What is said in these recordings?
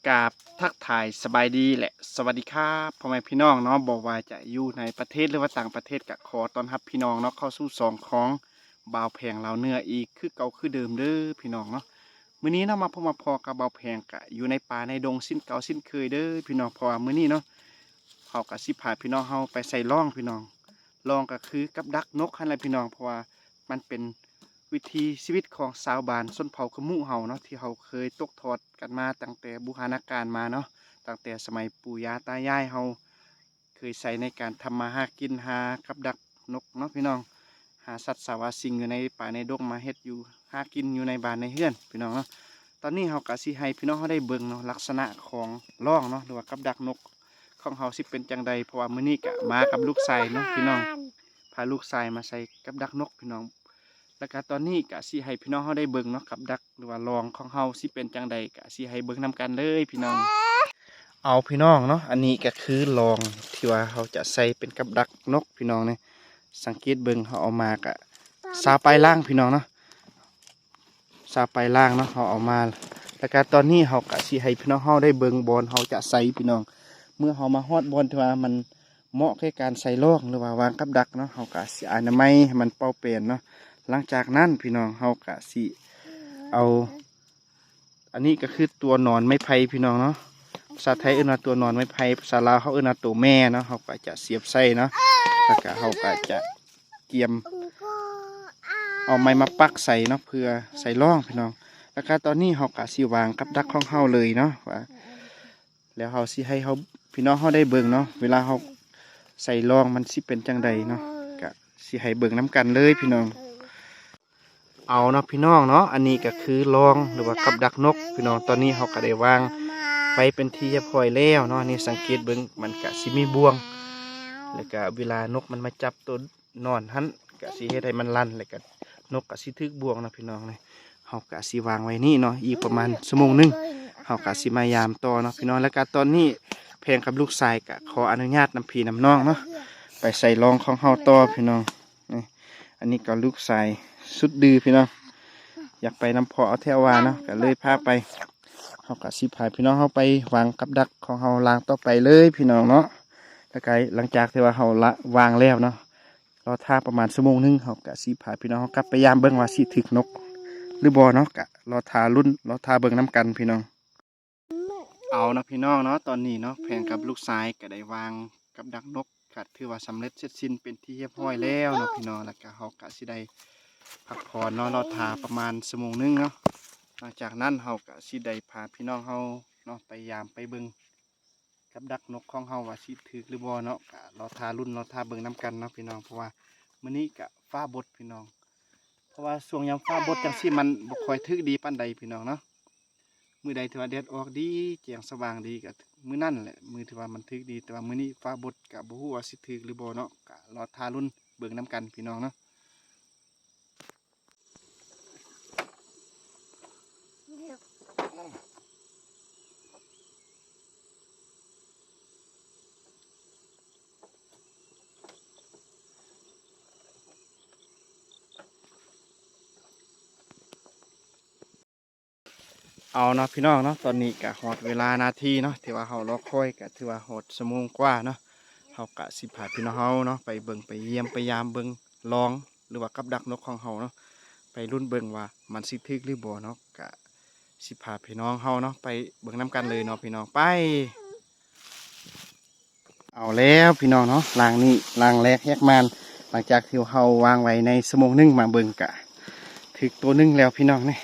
กราบทักทายสบายดีแหละสวัสดีครับพ่อแม่พี่น้องเนาะบอกว่าจะอยู่ในประเทศหรือว่าต่างประเทศก็ขอต้อนรับพี่น้องเนาะเข้าสู่สองของบ่าวแพงเราเนื้ออีกคือเก่าคือเดิมเด้อพี่น้องเนาะมื้อนี้เนาะมาพบมาพอกับบ่าวแพงกะอยู่ในป่าในดงสิ้นเก่าสิ้นเคยเด้อพี่น้องเพราะว่ามื้อนี้เนาะเขากะสิพาพี่น้องเฮาไปใส่ร่องพี่น้องร่องก็คือกับดักนกหั่นแหละพี่น้องเพราะว่ามันเป็นวิถีชีวิตของชาวบ้านชนเผ่าขมุเฮาเนาะที่เขาเคยตกทอดกันมาตั้งแต่บูรณาการมาเนาะตั้งแต่สมัยปู่ย่าตายายเฮาเคยใช้ในการทำมาหากินหากับดักนกเนาะพี่น้องหาสัตว์สาวาสิ่งอยู่ในป่าในดงมาเฮ็ดอยู่หากินอยู่ในบ้านในเฮือนพี่น้องเนาะตอนนี้เฮากะสิให้พี่น้องเฮาได้เบิ่งเนาะลักษณะของร่องเนาะหรือว่ากับดักนกของเฮาสิเป็นจังใดเพราะว่ามื้อนี้กะมากับลูกชายเนาะพี่น้องพาลูกชายมาใส่กับดักนกพี่น้องแล้วก็ตอนนี้กะสิให้พี่น้องเฮาได้เบิ่งเนาะกับดักหรือว่าลองของเฮาสิเป็นจังใดกะสิให้เบิ่งนำกันเลยพี่น้องเอาพี่น้องเนาะอันนี้ก็คือลองที่ว่าเฮาจะใส่เป็นกับดักนกพี่น้องเนี่ยสังเกตเบิ่งเฮาเอามากะซาปลายล่างพี่น้องเนาะซาปลายล่างเนาะเฮาเอามาแล้วก็ตอนนี้เฮากะสิให้พี่น้องเฮาได้เบิ่งบอลเฮาจะใส่พี่น้องเมื่อเฮามาฮอดบอลที่ว่ามันเหมาะแก่การใส่ลอกหรือว่าวางกับดักเนาะเฮากะสิอนามัยให้มันเป่าเปลี่ยนเนาะหลังจากนั้นพี่น้องเฮากะสิเอาอันนี้ก็คือตัวนอนไม้ไผ่พี่น้องเนาะภาษาไทยเอิ้นว่าตัวนอนไม้ไผ่ภาษาลาวเขาเอิ้นว่าตัวแม่เนาะเฮาก็จะเสียบใส่เนาะแล้วก็เฮาก็จะเตรียมเอาไม้มาปักใส่เนาะเพื่อใส่ร่องพี่น้องแล้วก็ตอนนี้เฮาก็สิวางกับดักของเฮาเลยเนาะว่าแล้วเฮาสิให้เฮาพี่น้องเฮาได้เบิ่งเนาะเวลาเฮาใส่ร่องมันสิเป็นจังใดเนาะก็สิให้เบิ่งน้ำกันเลยพี่น้องเอาเนาะพี่น้องเนาะอันนี้ก็คือรองหรือว่ากับดักนกพี่น้องตอนนี้เขาก็ได้วางไปเป็นที่เรียบร้อยแล้วเนาะนี่สังเกตเบิ่งมันก็สิมีบ่วงแล้วก็เวลานกมันมาจับตัวนอนหันก็สิเฮ็ดให้มันลั่นแล้วก็นกก็สิถึกบ่วงนะพี่น้องเลยเขาก็สิวางไว้นี่เนาะอีกประมาณชั่วโมงนึงเขาก็สิมายามต่อเนาะพี่น้องแล้วก็ตอนนี้แพงกับลูกชายก็ขออนุญาตนำพี่นำน้องเนาะไปใส่รองของเฮาต่อพี่น้องนี่อันนี้ก็ลูกชายสุดดื้อพี่น้องอยากไปน้ำพอเอาเทวาเนาะก็เลยพาไปเขาก็สิพาพี่น้องเขาไปวางกับดักของเขาล้างต่อไปเลยพี่น้องเนาะแล้วก็หลังจากที่ว่าเขาละวางแล้วเนาะรอท่าประมาณชั่วโมงนึงเขาก็สิพาพี่น้องเขากลับไปยามเบิ้งว่าสิถึกนกหรือบ่เนาะก็รอท่ารุ่นรอท่าเบิ้งน้ำกันพี่น้องเอานะพี่น้องเนาะตอนนี้เนาะแพงกับลูกชายก็ได้วางกับดักนกก็ถือว่าสำเร็จเสร็จสิ้นเป็นที่เรียบร้อยแล้วเนาะพี่น้องแล้วก็เขาก็สิได้พักผ่อนเนาะรอทาประมาณชั่วโมงนึงเนาะหลังจากนั้นเฮาก็สิได้พาพี่น้องเฮาเนาะไปยามไปเบิ่งกับดักนกของเฮาว่าสิถึกหรือบ่เนาะก็รอทารุ่นรอทาเบิ่งน้ำกันเนาะพี่น้องเพราะว่ามื้อนี้ก็ฟ้าบดพี่น้องเพราะว่าช่วงยามฟ้าบดจังซี่มันบ่ค่อยถึกดีปานใดพี่น้องเนาะมื้อใดที่ว่าแดดออกดีแจ้งสว่างดีก็มื้อนั้นแหละมื้อที่ว่ามันถึกดีแต่ว่ามื้อนี้ฟ้าบดก็บ่ฮู้ว่าสิถึกหรือบ่เนาะก็รอทารุ่นเบิ่งน้ำกันพี่น้องเนาะเอาเนาะพี่น้องเนาะตอนนี้กะหอดเวลานาทีเนาะที่ว่าเขารอคอยกะที่ว่าหอดชั่วโมงกว่าเนาะเขากะสิพาพี่น้องเขาเนาะไปเบิ่งไปเยี่ยมไปยามเบิ่งลองหรือว่ากับดักนกของเขาเนาะไปรุ่นเบิ่งว่ามันสิทึกหรือบ่เนาะกะสิพาพี่น้องเขาเนาะไปเบิ่งน้ำกันเลยเนาะพี่น้องไปเอาแล้วพี่น้องเนาะลางนี้ลางแรกแยกมันหลังจากที่เขาวางไว้ในชั่วโมงนึงมาเบิ่งกะถึกตัวนึงแล้วพี่น้องนี่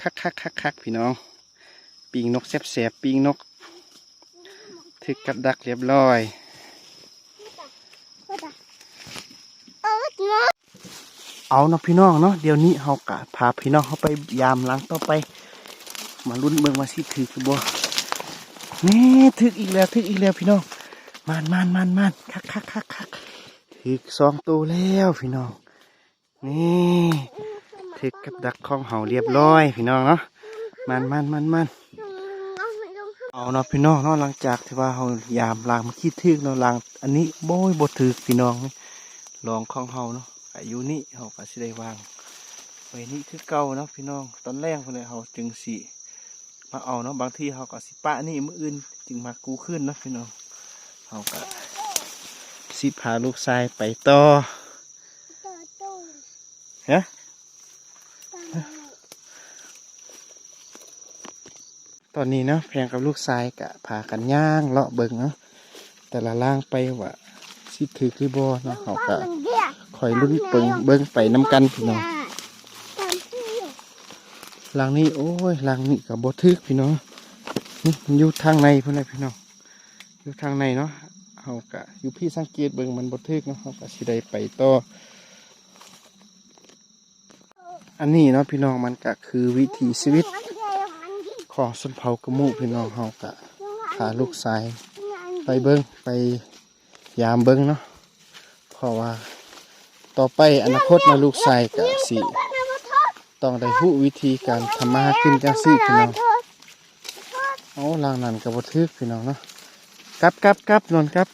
คักพี่น้องปีงนกแสบปีงนกถึกกับดักเรียบร้อยเอาเนาะพี่น้องเนาะเดี๋ยวนี้เขากะพาพี่น้องเขาไปยามล้างต่อไปมาลุ้นเบิ่งมาสิถึกบ่นี่ถึกอีกแล้วพี่น้องมันคักถึก2 ตัวแล้วพี่น้องนี่ถึกกับดักของเห่าเรียบร้อยพี่น้องเนาะมันเอาเนาะพี่น้องเนาะหลังจากที่ว่าเฮายามล้างมาขี้ถึกเนาะล้างอันนี้บ่ถึกพี่น้องลองของเฮาเนาะอายุนี้เฮาก็สิได้วางไว้นี่คือเก่าเนาะพี่น้องตอนแรกพุ่นเลยเฮาจึงสิ มาเอาเนาะบางทีเขาก็สิปะนี่มื้ออื่นจึงมากู้ขึ้นเนาะพี่น้องเขาก็สิพาลูกชายไปต่อฮะตอนนี้เนาะแพงกับลูกชายกะพากันย่างเลาะเบิ่งเนาะแต่ละล่างไปว่าสิถือคือบ่เนาะเขาก็คอยลุ้นเบิ่งไปน้ำกันพี่น้องล่างนี้โอ้ยล่างนี้กับบ่ทึกพี่น้องนี่มันอยู่ทางในพุ่นเลยพี่น้องอยู่ทางในเนาะเขาก็อยู่พี่สังเกตเบิ่งมันบ่ทึกเนาะเขาก็สิได้ไปต่ออันนี้เนาะพี่น้องมันก็คือวิถีชีวิตของชนเผ่ากะมุพี่น้องเขาก็พาลูกชายไปเบิ่งไปยามเบิ่งเนาะเพราะว่าต่อไปอนาคตนะลูกชายก็สิต้องได้รู้วิธีการทำมาหากินจังซี่พี่น้องเอาล่างนั้นก็บ่ทึกพี่น้องเนาะกลับนอนกลับ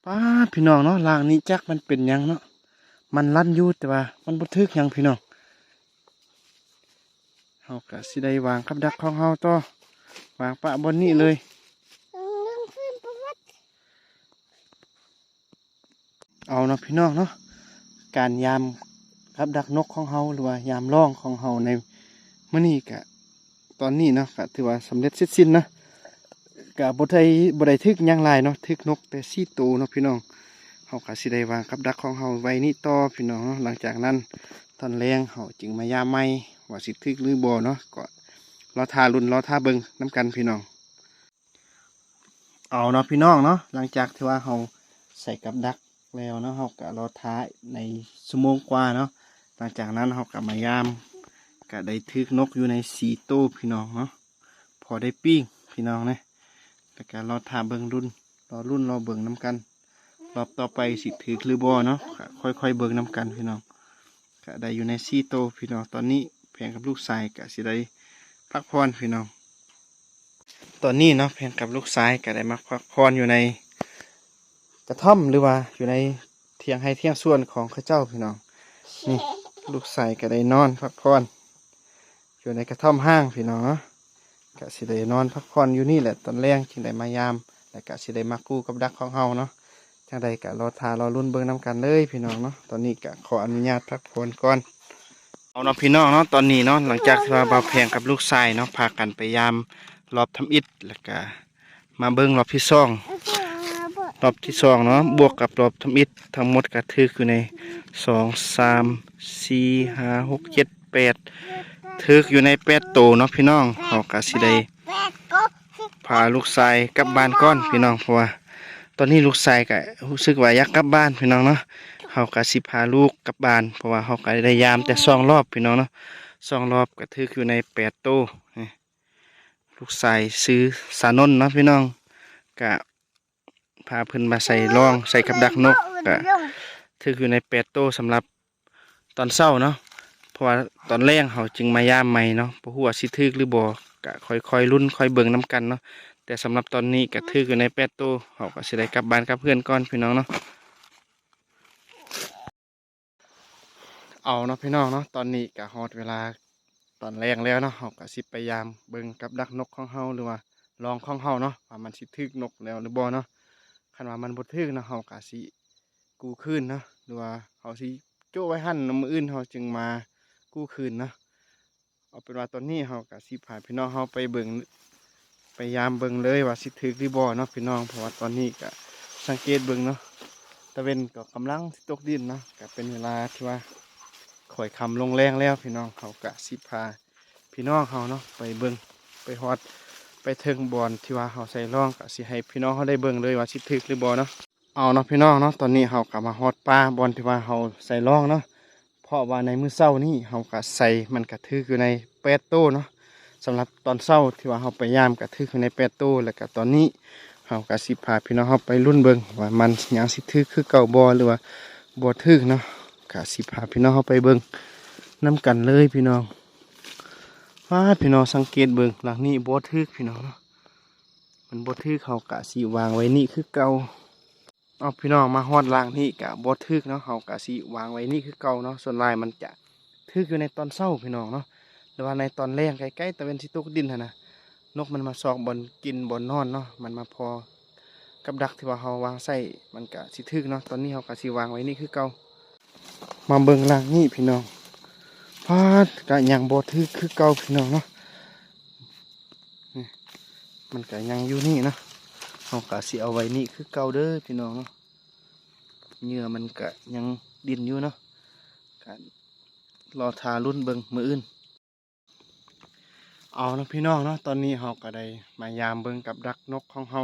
ป้าพี่น้องเนาะล่างนี้จักมันเป็นหยังเนาะมันลั่นอยู่แต่ว่ามันบ่ทึกหยังพี่น้องเฮาก็สิได้วางกับดักของเฮาต่อวางปะบนนี้เลยเอาเนาะพี่น้องเนาะการยามกับดักนกของเฮาหรือว่ายามล่องของเฮาในมื้อนี้ก็ตอนนี้เนาะก็ถือว่าสำเร็จเสร็จสิ้นนะก็บ่ได้ทึกหยังหลายเนาะทึกนกแต่4ตัวเนาะพี่น้องเฮาก็สิได้วางกับดักของเฮาไว้นี่ต่อพี่น้องเนาะหลังจากนั้นตอนแรงเฮาจึงมายามใหม่ว่าสิทึกหรือบ่เนาะก็รอท่าลุ้นรอท่าเบิ่งน้ำกันพี่น้องเอาเนาะพี่น้องเนาะหลังจากที่ว่าเฮาใส่กับดักแล้วเนาะเฮาก็รอท้าในชั่วโมงกว่าเนาะหลังจากนั้นเฮาก็มายามก็ได้ทึกนกอยู่ใน4ตัวพี่น้องเนาะพอได้ปิ้งพี่น้องนะแล้วก็รอท่าเบิ่งรอเบิ่งน้ำกันรอบต่อไปสิถือหรือบ่เนาะค่อยเบิ่งน้ำกันพี่น้องก็ได้อยู่ใน4ตัวพี่น้องตอนนี้แพงกับลูกชายก็สิได้พักผ่อนพี่น้องตอนนี้เนาะแพงกับลูกชายก็ได้มาพักผ่อนอยู่ในกระท่อมหรือว่าอยู่ในเทียงให้เทียงส่วนของข้าเจ้าพี่น้องนี่ลูกชายก็ได้นอนพักผ่อนอยู่ในกระท่อมห้างพี่น้องเนาะก็สิได้นอนพักผ่อนอยู่นี่แหละตอนแรกจึงได้มายามแล้วก็สิได้มากู้กับดักของเฮาเนาะจังใดก็รอรุ่นเบิ่งน้ำกันเลยพี่น้องเนาะตอนนี้ก็ขออนุญาตพักผ่อนก่อนเอาเนาะพี่น้องเนาะตอนนี้เนาะหลังจากที่ว่าบ่าวแพงกับลูกชายเนาะพากันไปยามรอบทำอิฐแล้วก็มาเบิ่งรอบที่2รอบที่2เนาะบวกกับรอบทำอิฐทั้งหมดก็ถืออยู่ใน2 3 4 5 6 7 8ถืออยู่ใน8ตัวเนาะพี่น้องเฮาก็สิได้พาลูกชายกลับบ้านก่อนพี่น้องเพราะว่าตอนนี้ลูกชายก็รู้สึกว่าอยากกลับบ้านพี่น้องเนาะเฮาก็สิพาลูกกลับบ้านเพราะว่าเฮาก็ได้ยามแต่2 รอบพี่น้องเนาะ2 รอบก็ถืออยู่ใน8ตัวลูกชายซื้อสานนเนาะพี่น้องก็พาเพิ่นมาใส่ร่องใส่กับดักนกก็ถืออยู่ใน8ตัวสำหรับตอนเช้าเนาะเพราะว่าตอนแรกเขาจึงมายามใหม่เนาะบ่ฮู้ว่าสิถึกหรือบ่ก็ค่อยลุ้นค่อยเบิ่งน้ำกันเนาะแต่สำหรับตอนนี้ก็ถืออยู่ใน8ตัวเขาก็สิได้กลับบ้านกับเพื่อนก่อนพี่น้องเนาะเอาเนาะพี่น้องเนาะตอนนี้ก็ฮอดเวลาตอนแรกแล้วเนาะเขาก็สิพยายามเบิ่งกับดักนกของเฮาหรือว่าลองของเฮาเนาะว่ามันสิถึกนกแล้วหรือบ่เนาะคันว่ามันบ่ถึกเนาะเฮาก็สิกู้คืนเนาะหรือว่าเฮาสิโจ้ไว้หั่นมื้ออื่นเฮาจึงมากู้คืนเนาะเอาเป็นว่าตอนนี้เฮาก็สิพาพี่น้องเฮาไปเบิ่งไปยามเบิ่งเลยว่าสิถึกหรือบ่เนาะพี่น้องเพราะว่าตอนนี้ก็สังเกตเบิ่งเนาะตะเวนก็กำลังสิตกดินเนาะก็เป็นเวลาที่ว่าค่อยค่ำลงแรงแล้วพี่น้องเขาก็สิพาพี่น้องเฮาเนาะไปเบิ่งไปฮอดไปถึงบอนที่ว่าเฮาใส่ร่องก็สิให้พี่น้องเฮาได้เบิ่งเลยว่าสิถึกหรือบ่เนาะเอาเนาะพี่น้องเนาะตอนนี้เฮาก็มาฮอดป่าบอนที่ว่าเฮาใส่ร่องเนาะเพราะว่าในมื้อเช้านี้เฮาก็ใส่มันก็ถึกอยู่ใน8ตัวเนาะสำหรับตอนเช้าที่ว่าเฮาไปยามก็ถึกอยู่ใน8ตัวแล้วก็ตอนนี้เฮาก็สิพาพี่น้องเฮาไปลุ้นเบิ่งว่ามันยังสิถึกคือเก่าบ่หรือว่าบ่ถึกเนาะก็สิพาพี่น้องเฮาไปเบิ่งน้ำกันเลยพี่น้องว่าพี่น้องสังเกตเบิ่งหลังนี้บ่ถึกพี่น้องเนาะมันบ่ถึกเขากะสิวางไว้นี่คือเก่าเอาพี่น้องมาฮอดล่างนี่กะบ่ถึกเนาะเขากะสิวางไว้นี่คือเก่าเนาะส่วนลายมันจะถึกอยู่ในตอนเช้าพี่น้องเนาะ รือว่าในตอนแรงใกล้ๆตะเวนสิตกดินหั่นน่ะนกมันมาซอกบ่อนกินบ่อนนอนเนาะมันมาพอกับดักที่ว่าเฮาวางใส่มันก็สิถึกเนาะตอนนี้เฮาก็สิวางไว้นี่คือเก่ามาเบิ่งล่างนี่พี่น้องพาดก็ยังบ่ถึกคือเก่าพี่น้องเนาะนี่มันก็ยังอยู่นี่เนาะเฮาก็สิเอาไว้นี่คือเก่าเด้อพี่น้องเนาะเหยื่อมันก็ยังดินอยู่เนาะก็รอทารุ่นเบิ่งมื้ออื่นเอาเนาะพี่น้องเนาะตอนนี้เฮาก็ได้มายามเบิ่งกับดักนกของเฮา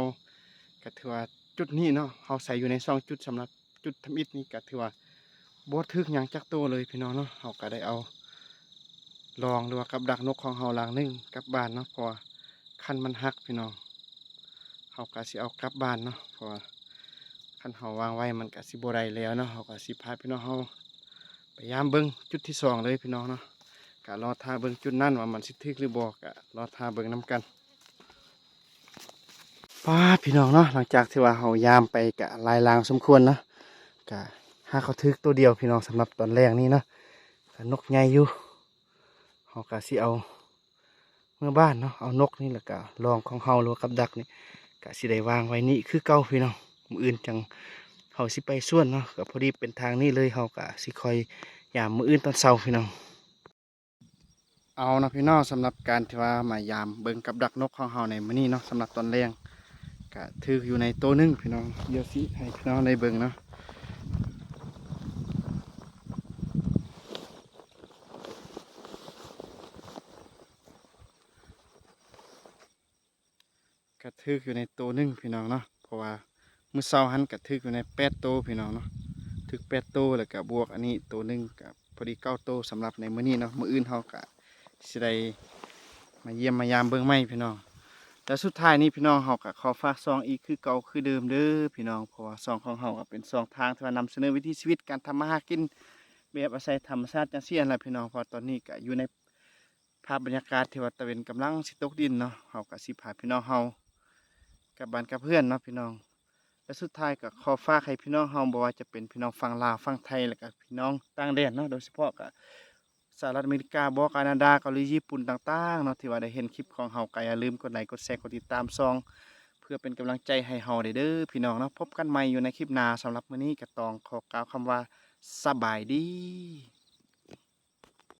ก็ถือว่าจุดนี้เนาะเฮาใส่อยู่ใน2จุดสำหรับจุดทำอิฐนี่ก็ถือว่าบ่ถึกหยังจักโตเลยพี่น้องเนาะเฮาก็ได้เอาลองหรือว่ากับดักนกของเฮาหลังหนึงกลับบ้านเนาะเพราะว่าคันมันหักพี่น้องเฮาก็สิเอากลับบ้านเนาะเพราะว่าคันเฮาวางไว้มันก็สิบ่ได้แล้วเนาะเฮาก็สิพาพี่น้องเฮาพยายามเบิ่งจุดที่2เลยพี่น้องเนาะก็รอท่าเบิ่งจุดนั้นว่ามันสิถึกหรือบ่ก็รอท่าเบิ่งนํกันป้าพี่น้องเนาะหลังจากที่ว่าเฮายามไปก็ลายลางสมควรเนาะก็หาเขาถึกตัวเดียวพี่น้องสำหรับตอนแรกนี้เนาะก็นกใหญ่อยู่เฮาก็สิเอาเมื่อบ้านเนาะเอานกนี่แล้วก็ลองของเฮาหรือว่ากับดักนี่ก็สิได้วางไว้นี่คือเก่าพี่น้องมื้ออื่นจังเฮาสิไปสวนเนาะก็พอดีเป็นทางนี้เลยเฮาก็สิคอยยามมื้ออื่นตอนเช้าพี่น้องเอานะพี่น้องสำหรับการที่ว่ามายามเบิ่งกับดักนกของเฮาในมื้อนี้เนาะสำหรับตอนแรกก็ถืออยู่ในโต๊ะนึงพี่น้องเดี๋ยวสิให้พี่น้องได้เบิ่งเนาะก็ถืออยู่ในโต๊ะนึงพี่น้องเนาะเพราะว่ามื้อเช้าหันก็ถืออยู่ใน8โต๊ะพี่น้องเนาะถึก8โต๊ะแล้วก็บวกอันนี้โต๊ะนึงก็พอดี9โต๊ะสำหรับในมื้อนี้เนาะมื้ออื่นเฮาก็สิได้มาเยี่ยมมายามเบิ่งใหม่พี่น้องแล้วสุดท้ายนี้พี่น้องเฮาก็ขอฝากซองอีกคือเก่าคือเดิมเด้อพี่น้องเพราะว่าซองของเฮาก็เป็นซองทางที่ว่านำเสนอวิถีชีวิตการทำมาหากินแบบอาศัยธรรมชาติจังซี่นั่นแหละพี่น้องเพราะตอนนี้ก็อยู่ในภาพบรรยากาศที่ว่าตะเวนกำลังสิตกดินเนาะเฮาก็สิพาพี่น้องเฮากลับบ้านกับเพื่อนเนาะพี่น้องและสุดท้ายก็ขอฝากให้พี่น้องเฮาบ่ว่าจะเป็นพี่น้องฝั่งลาวฝั่งไทยแล้วก็พี่น้องต่างแดนเนาะโดยเฉพาะก็สหรัฐอเมริกาบ่แคนาดาเกาหลีญี่ปุ่นต่างๆเนาะที่ว่าได้เห็นคลิปของเฮาก็อย่าลืมกดไลค์กดแชร์กดติดตามซองเพื่อเป็นกำลังใจให้เฮาได้เด้อพี่น้องเนาะพบกันใหม่อยู่ในคลิปหน้าสำหรับมื้อนี้ก็ต้องขอกล่าวคำว่าสบายดี